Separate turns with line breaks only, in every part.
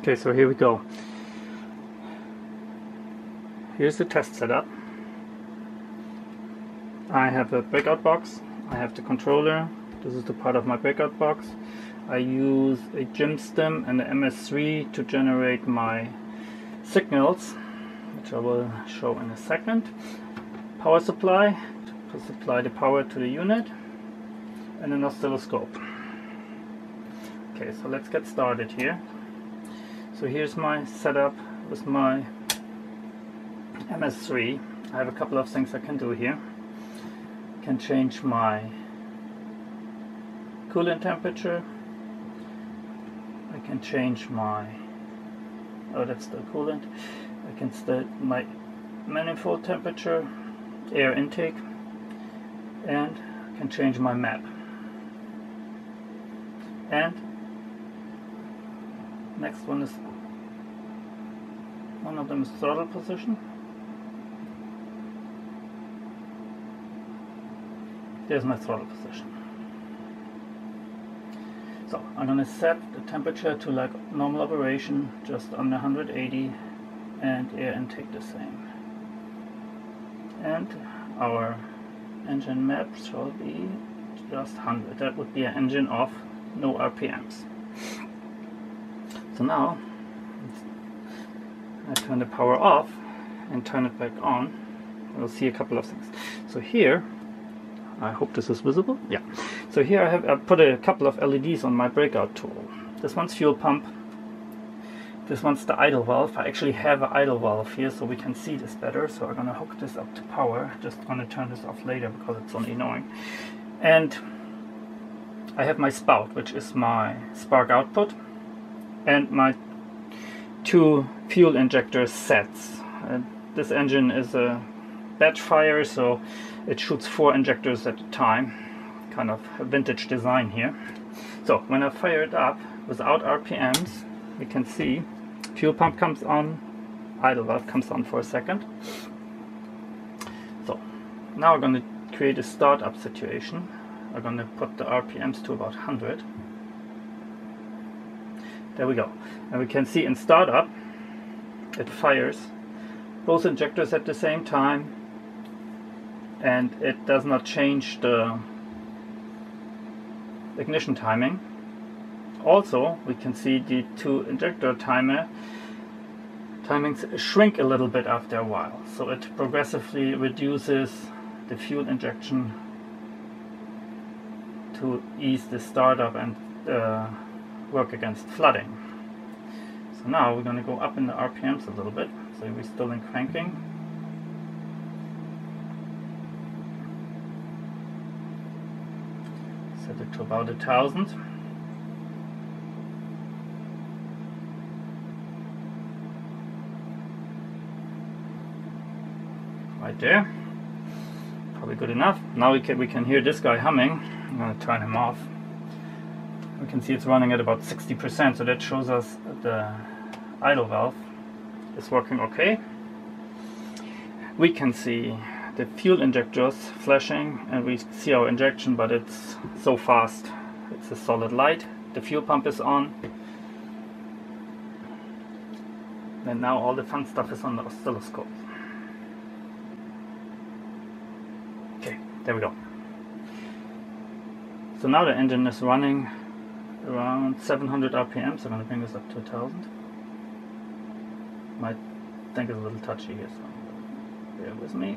Okay, so here we go. Here's the test setup. I have a breakout box, I have the controller, this is the part of my breakout box. I use a gym stem and an MS3 to generate my signals, which I will show in a second. Power supply to supply the power to the unit, and an oscilloscope. Okay, so let's get started here. So here's my setup with my MS3. I have a couple of things I can do here. I can change my coolant temperature. I can change my, oh that's the coolant. I can set my manifold temperature, air intake, and I can change my map. And next one is, one of them is throttle position. There's my throttle position. So I'm going to set the temperature to like normal operation, just under 180, and air intake the same. And our engine map shall be just 100. That would be an engine off, no RPMs. So now I turn the power off and turn it back on. We'll see a couple of things. So here, I hope this is visible. Yeah. So here I put a couple of LEDs on my breakout tool. This one's fuel pump. This one's the idle valve. I actually have an idle valve here so we can see this better. So I'm gonna hook this up to power. Just gonna turn this off later because it's only annoying. And I have my spout, which is my spark output, and my two fuel injector sets. This engine is a batch fire, so it shoots 4 injectors at a time. Kind of a vintage design here. So when I fire it up without RPMs, you can see fuel pump comes on, idle valve comes on for a second. So now we're going to create a startup situation. We're going to put the RPMs to about 100. There we go. And we can see in startup it fires both injectors at the same time, and it does not change the ignition timing. Also, we can see the 2 injector timings shrink a little bit after a while, so it progressively reduces the fuel injection to ease the startup and work against flooding. So now we're going to go up in the RPMs a little bit, so we're still in cranking. Set it to about 1000. Right there. Probably good enough. Now we can hear this guy humming. I'm going to turn him off. We can see it's running at about 60%, so that shows us the idle valve is working okay. We can see the fuel injectors flashing, and we see our injection, but it's so fast. It's a solid light. The fuel pump is on. And now all the fun stuff is on the oscilloscope. Okay, there we go. So now the engine is running around 700 RPM, so I'm going to bring this up to 1000. Might think it's a little touchy here, so bear with me.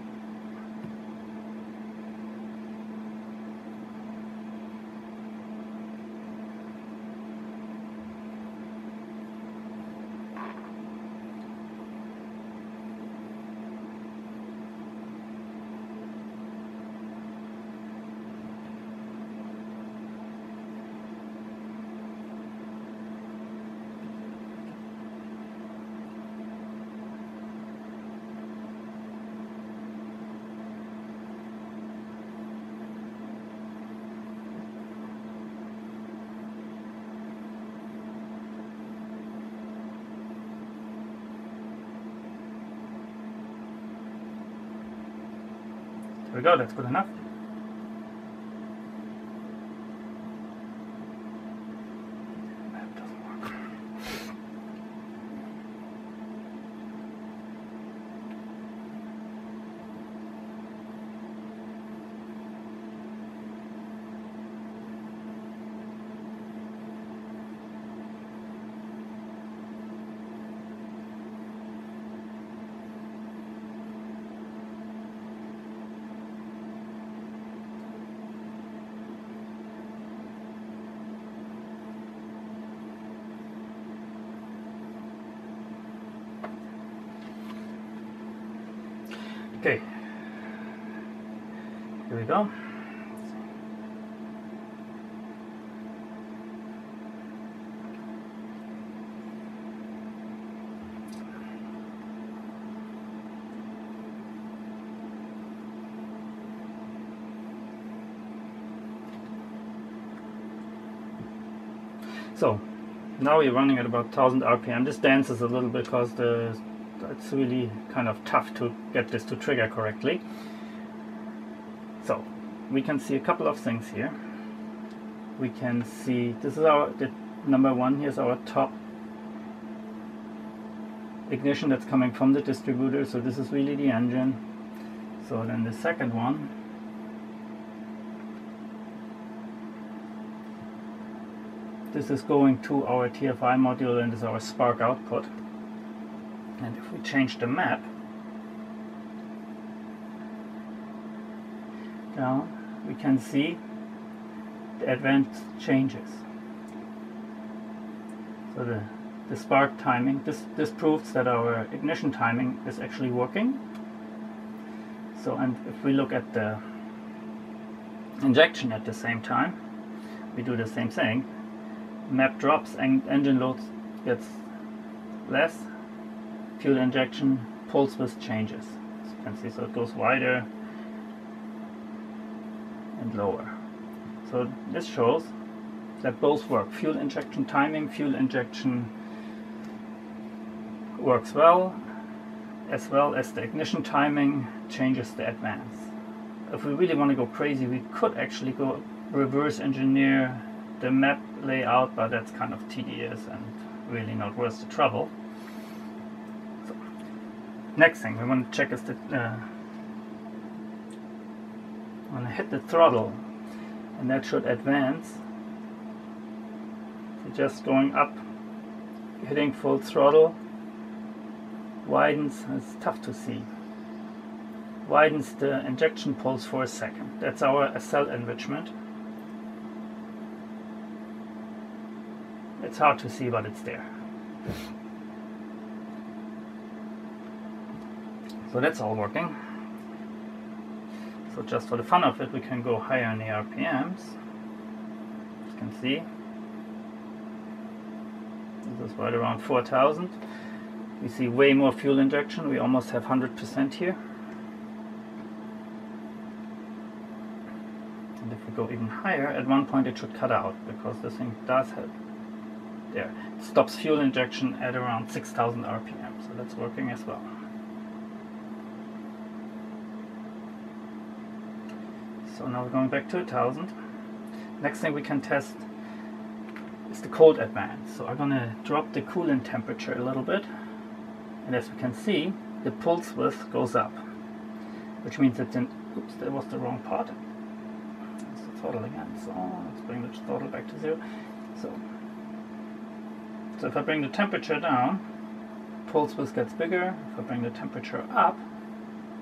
There we go, that's good enough. That doesn't work. Okay, here we go. So now we're running at about 1000 RPM. This dances a little bit because it's really kind of tough to get this to trigger correctly. So we can see a couple of things here. We can see this is the number one. Here's our top ignition that's coming from the distributor. So this is really the engine. So then the second one, this is going to our TFI module and is our spark output. And if we change the map down, we can see the advanced changes. So the spark timing, this proves that our ignition timing is actually working. So, and if we look at the injection at the same time, we do the same thing. Map drops and engine load gets less, fuel injection pulse width changes, as you can see, so it goes wider and lower. So this shows that both work. Fuel injection timing, fuel injection works well as the ignition timing changes the advance. If we really want to go crazy, we could actually go reverse engineer the map layout, but that's kind of tedious and really not worth the trouble. So, next thing we want to check is the want to hit the throttle, and that should advance. So just going up, hitting full throttle, widens. It's tough to see. Widens the injection pulse for a second. That's our cell enrichment. It's hard to see, but it's there. So that's all working. So just for the fun of it, we can go higher in the RPMs. As you can see, this is right around 4000. We see way more fuel injection. We almost have 100% here. And if we go even higher, at one point it should cut out, because this thing does have there. It stops fuel injection at around 6000 RPM, so that's working as well. So now we're going back to 1000. Next thing we can test is the cold advance. So I'm going to drop the coolant temperature a little bit, and as we can see, the pulse width goes up, which means that oops, that was the wrong part. That's the throttle again. So let's bring the throttle back to 0. So if I bring the temperature down, pulse width gets bigger. If I bring the temperature up,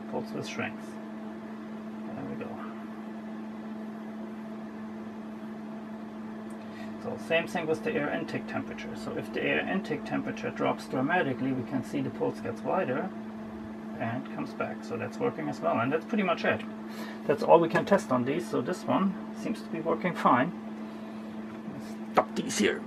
pulse width shrinks. There we go. So same thing with the air intake temperature. So if the air intake temperature drops dramatically, we can see the pulse gets wider and comes back. So that's working as well. And that's pretty much it. That's all we can test on these. So this one seems to be working fine. Let's stop these here.